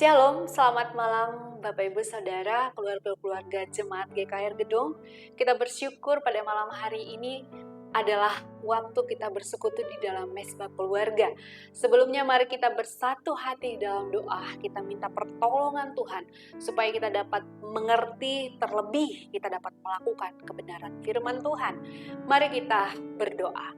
Shalom, selamat malam Bapak Ibu Saudara, keluarga-keluarga Jemaat GKR Gedong. Kita bersyukur pada malam hari ini adalah waktu kita bersekutu di dalam mesbah keluarga. Sebelumnya mari kita bersatu hati dalam doa, kita minta pertolongan Tuhan supaya kita dapat mengerti, terlebih kita dapat melakukan kebenaran firman Tuhan. Mari kita berdoa.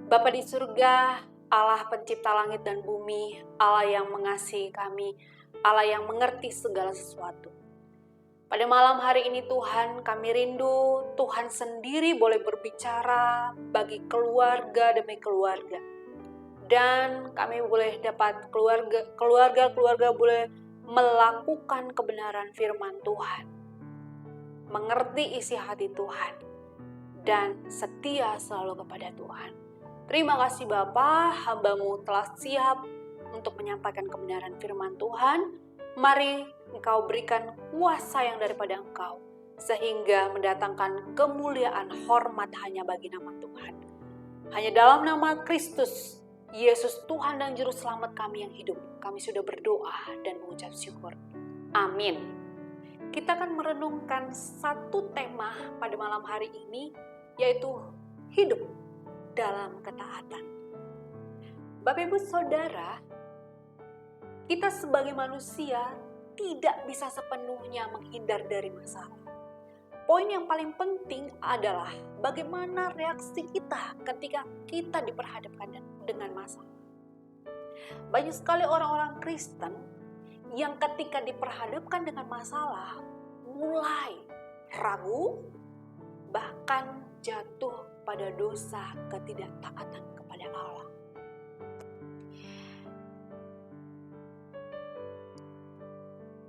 Bapa di surga, Allah pencipta langit dan bumi, Allah yang mengasihi kami, Allah yang mengerti segala sesuatu. Pada malam hari ini Tuhan, kami rindu Tuhan sendiri boleh berbicara bagi keluarga demi keluarga. Dan kami boleh dapat keluarga boleh melakukan kebenaran firman Tuhan. Mengerti isi hati Tuhan dan setia selalu kepada Tuhan. Terima kasih Bapa, hamba-Mu telah siap untuk menyampaikan kebenaran firman Tuhan. Mari Engkau berikan kuasa yang daripada Engkau, sehingga mendatangkan kemuliaan hormat hanya bagi nama Tuhan. Hanya dalam nama Kristus, Yesus Tuhan dan Juru Selamat kami yang hidup, kami sudah berdoa dan mengucap syukur. Amin. Kita akan merenungkan satu tema pada malam hari ini, yaitu hidup dalam ketaatan. Bapak Ibu Saudara, kita sebagai manusia tidak bisa sepenuhnya menghindar dari masalah. Poin yang paling penting adalah bagaimana reaksi kita ketika kita diperhadapkan dengan masalah. Banyak sekali orang-orang Kristen yang ketika diperhadapkan dengan masalah mulai ragu, bahkan jatuh pada dosa ketidaktaatan kepada Allah.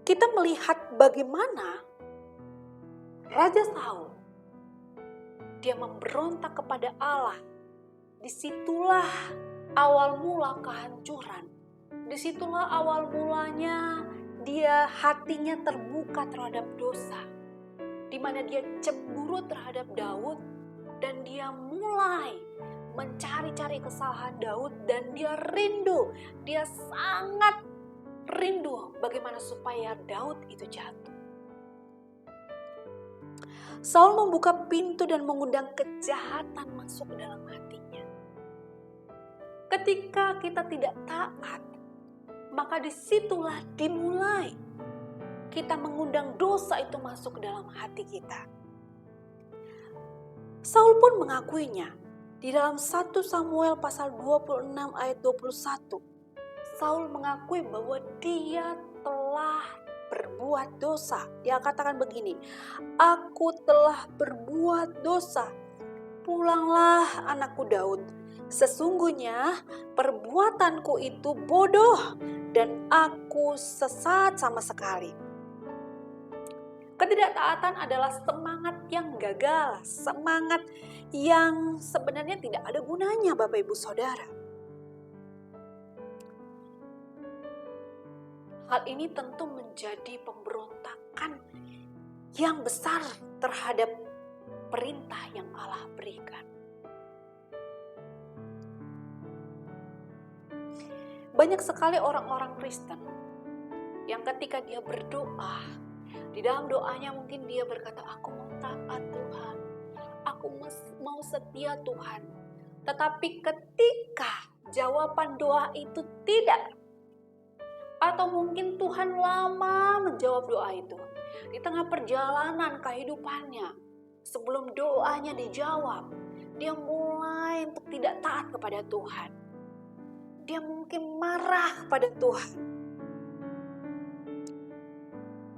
Kita melihat bagaimana Raja Saul, dia memberontak kepada Allah. Disitulah awal mula kehancuran. Disitulah awal mulanya dia hatinya terbuka terhadap dosa. Di mana dia cemburu terhadap Daud dan dia mulai mencari-cari kesalahan Daud dan dia rindu. Dia sangat rindu bagaimana supaya Daud itu jatuh. Saul membuka pintu dan mengundang kejahatan masuk ke dalam hatinya. Ketika kita tidak taat, maka disitulah dimulai kita mengundang dosa itu masuk ke dalam hati kita. Saul pun mengakuinya. Di dalam 1 Samuel pasal 26 ayat 21. Saul mengakui bahwa dia telah berbuat dosa. Dia katakan begini, "Aku telah berbuat dosa. Pulanglah anakku Daud. Sesungguhnya perbuatanku itu bodoh dan aku sesat sama sekali." Ketidaktaatan adalah semangat yang gagal, semangat yang sebenarnya tidak ada gunanya Bapak Ibu Saudara. Hal ini tentu menjadi pemberontakan yang besar terhadap perintah yang Allah berikan. Banyak sekali orang-orang Kristen yang ketika dia berdoa, di dalam doanya mungkin dia berkata, "Aku mau taat Tuhan, aku mau setia Tuhan." Tetapi ketika jawaban doa itu tidak, atau mungkin Tuhan lama menjawab doa itu, di tengah perjalanan kehidupannya, sebelum doanya dijawab, dia mulai untuk tidak taat kepada Tuhan. Dia mungkin marah kepada Tuhan.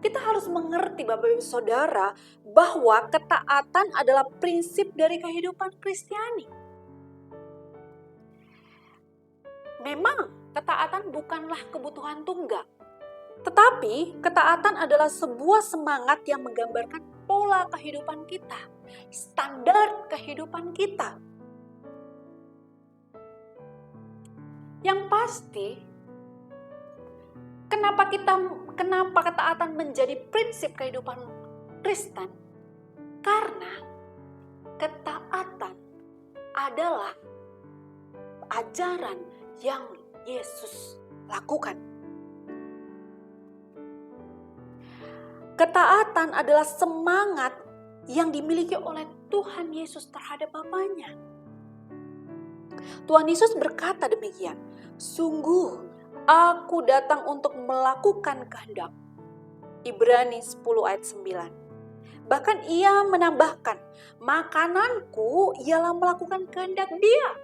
Kita harus mengerti Bapak Ibu Saudara bahwa ketaatan adalah prinsip dari kehidupan Kristiani. Memang ketaatan bukanlah kebutuhan tunggal. Tetapi ketaatan adalah sebuah semangat yang menggambarkan pola kehidupan kita, standar kehidupan kita. Yang pasti, kenapa ketaatan menjadi prinsip kehidupan Kristen? Karena ketaatan adalah ajaran yang Yesus lakukan. Ketaatan adalah semangat yang dimiliki oleh Tuhan Yesus terhadap Bapaknya. Tuhan Yesus berkata demikian, "Sungguh aku datang untuk melakukan kehendak." Ibrani 10 ayat 9. Bahkan ia menambahkan, "Makananku ialah melakukan kehendak Dia."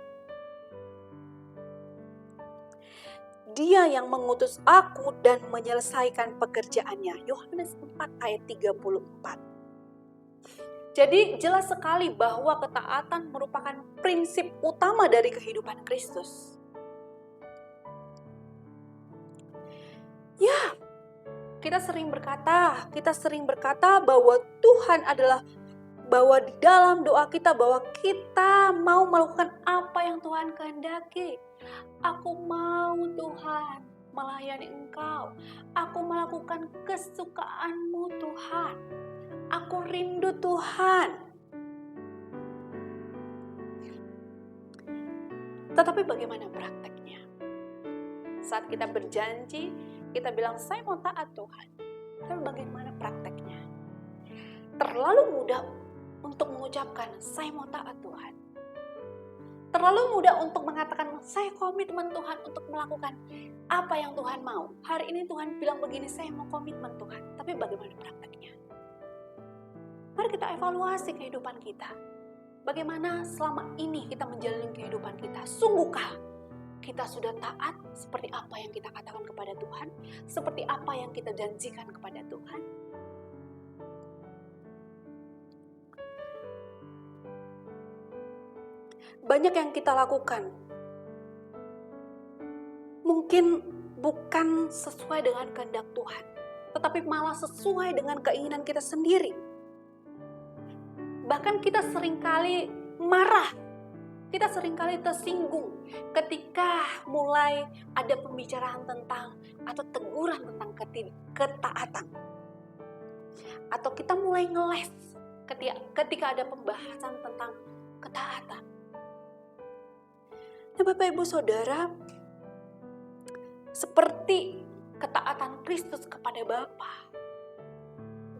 Dia yang mengutus aku dan menyelesaikan pekerjaannya. Yohanes 4 ayat 34. Jadi jelas sekali bahwa ketaatan merupakan prinsip utama dari kehidupan Kristus. Ya, kita sering berkata bahwa Tuhan adalah, bahwa di dalam doa kita bahwa kita mau melakukan apa yang Tuhan kehendaki. Aku mau Tuhan melayani Engkau. Aku melakukan kesukaan-Mu Tuhan. Aku rindu Tuhan. Tetapi bagaimana prakteknya? Saat kita berjanji, kita bilang, "Saya mau taat Tuhan." Tapi bagaimana prakteknya? Terlalu mudah untuk mengucapkan, "Saya mau taat Tuhan." Terlalu mudah untuk mengatakan, "Saya komitmen Tuhan untuk melakukan apa yang Tuhan mau." Hari ini Tuhan bilang begini, "Saya mau komitmen Tuhan." Tapi bagaimana prakteknya? Mari kita evaluasi kehidupan kita. Bagaimana selama ini kita menjalani kehidupan kita? Sungguhkah kita sudah taat seperti apa yang kita katakan kepada Tuhan? Seperti apa yang kita janjikan kepada Tuhan? Banyak yang kita lakukan mungkin bukan sesuai dengan kehendak Tuhan, tetapi malah sesuai dengan keinginan kita sendiri. Bahkan kita seringkali marah, kita seringkali tersinggung ketika mulai ada pembicaraan tentang atau teguran tentang ketaatan. Atau kita mulai ngeles ketika ada pembahasan tentang ketaatan. Nah, Bapak Ibu Saudara, seperti ketaatan Kristus kepada Bapa,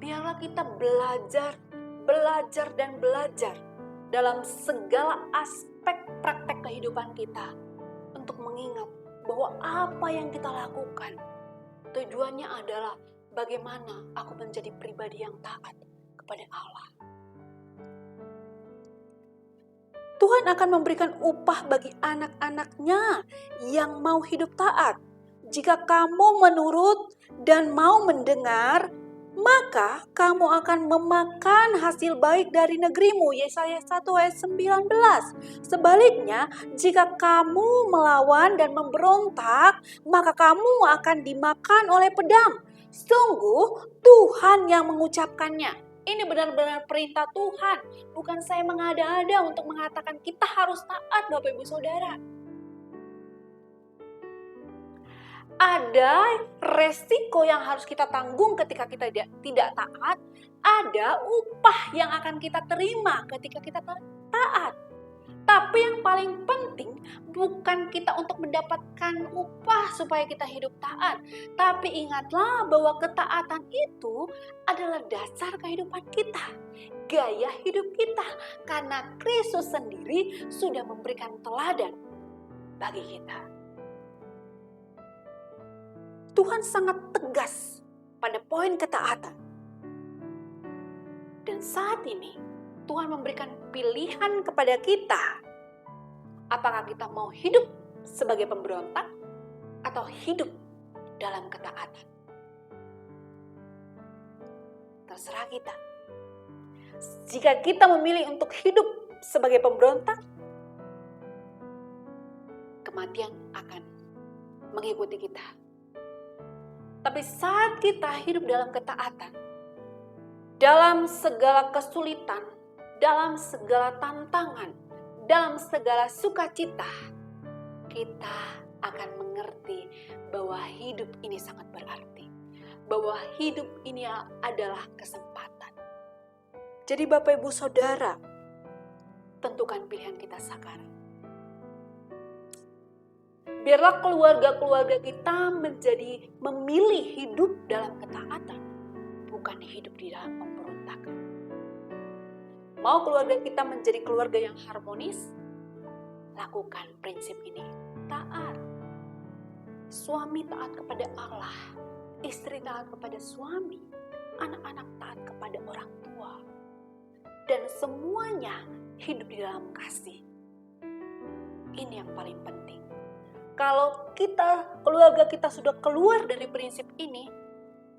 biarlah kita belajar dalam segala aspek praktek kehidupan kita untuk mengingat bahwa apa yang kita lakukan tujuannya adalah bagaimana aku menjadi pribadi yang taat kepada Allah. Tuhan akan memberikan upah bagi anak-anaknya yang mau hidup taat. Jika kamu menurut dan mau mendengar, maka kamu akan memakan hasil baik dari negerimu. Yesaya 1 ayat 19. Sebaliknya, jika kamu melawan dan memberontak, maka kamu akan dimakan oleh pedang. Sungguh Tuhan yang mengucapkannya. Ini benar-benar perintah Tuhan. Bukan saya mengada-ada untuk mengatakan kita harus taat, Bapak Ibu Saudara. Ada resiko yang harus kita tanggung ketika kita tidak taat. Ada upah yang akan kita terima ketika kita taat. Tapi yang paling penting bukan kita untuk mendapatkan upah supaya kita hidup taat. Tapi ingatlah bahwa ketaatan itu adalah dasar kehidupan kita. Gaya hidup kita. Karena Kristus sendiri sudah memberikan teladan bagi kita. Tuhan sangat tegas pada poin ketaatan. Dan saat ini Tuhan memberikan pilihan kepada kita. Apakah kita mau hidup sebagai pemberontak atau hidup dalam ketaatan? Terserah kita. Jika kita memilih untuk hidup sebagai pemberontak, kematian akan mengikuti kita. Tapi saat kita hidup dalam ketaatan, dalam segala kesulitan, dalam segala tantangan, dalam segala sukacita, kita akan mengerti bahwa hidup ini sangat berarti. Bahwa hidup ini adalah kesempatan. Jadi Bapak Ibu Saudara, tentukan pilihan kita sekarang. Biarlah keluarga-keluarga kita memilih hidup dalam ketaatan. bukan hidup di dalam pemberontakan. Mau keluarga kita menjadi keluarga yang harmonis? Lakukan prinsip ini. Taat. Suami taat kepada Allah, istri taat kepada suami, anak-anak taat kepada orang tua. Dan semuanya hidup di dalam kasih. Ini yang paling penting. Kalau keluarga kita sudah keluar dari prinsip ini,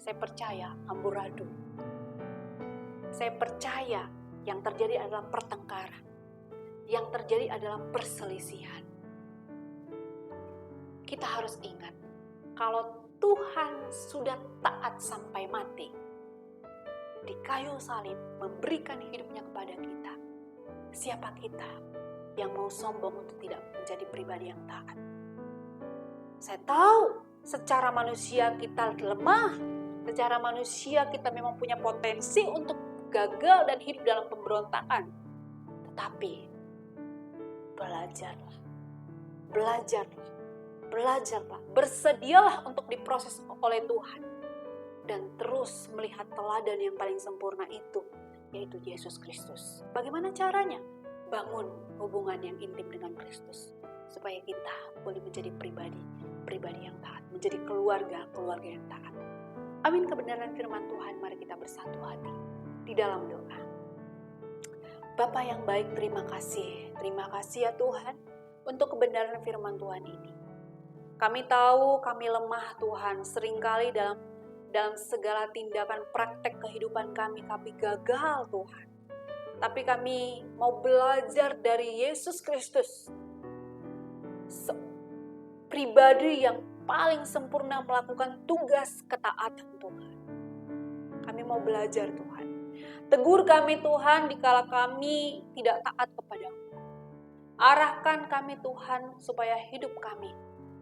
saya percaya amburadul. Saya percaya yang terjadi adalah pertengkaran. Yang terjadi adalah perselisihan. Kita harus ingat, kalau Tuhan sudah taat sampai mati, di kayu salib memberikan hidupnya kepada kita, siapa kita yang mau sombong untuk tidak menjadi pribadi yang taat? Saya tahu secara manusia kita lemah, secara manusia kita memang punya potensi untuk gagal dan hidup dalam pemberontakan. Tetapi belajarlah, bersedialah untuk diproses oleh Tuhan. Dan terus melihat teladan yang paling sempurna itu, yaitu Yesus Kristus. Bagaimana caranya? Bangun hubungan yang intim dengan Kristus. Supaya kita boleh menjadi pribadi yang taat. Menjadi keluarga yang taat. Amin kebenaran firman Tuhan, mari kita bersatu hati di dalam doa. Bapa yang baik, terima kasih. Terima kasih ya Tuhan untuk kebenaran firman Tuhan ini. Kami tahu kami lemah Tuhan, seringkali dalam segala tindakan praktek kehidupan kami gagal Tuhan. Tapi kami mau belajar dari Yesus Kristus, pribadi yang paling sempurna melakukan tugas ketaatan Tuhan. Kami mau belajar Tuhan. Tegur kami Tuhan dikala kami tidak taat kepadamu. Arahkan kami Tuhan supaya hidup kami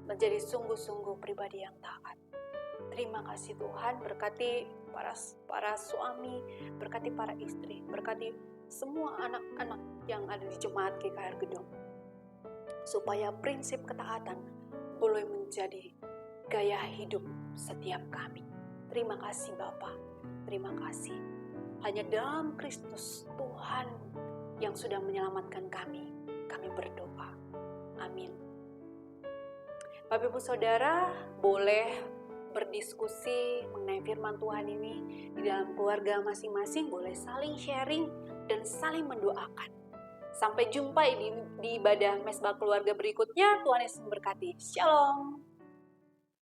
menjadi sungguh-sungguh pribadi yang taat. Terima kasih Tuhan, berkati para suami, berkati para istri, berkati semua anak-anak yang ada di jemaat GKR Gedong. Supaya prinsip ketaatan boleh menjadi gaya hidup setiap kami. Terima kasih Bapa, terima kasih. Hanya dalam Kristus Tuhan yang sudah menyelamatkan kami berdoa. Amin. Bapak Ibu Saudara, boleh berdiskusi mengenai firman Tuhan ini di dalam keluarga masing-masing, boleh saling sharing dan saling mendoakan. Sampai jumpa di ibadah Mesbah Keluarga berikutnya. Tuhan Yesus memberkati. Shalom.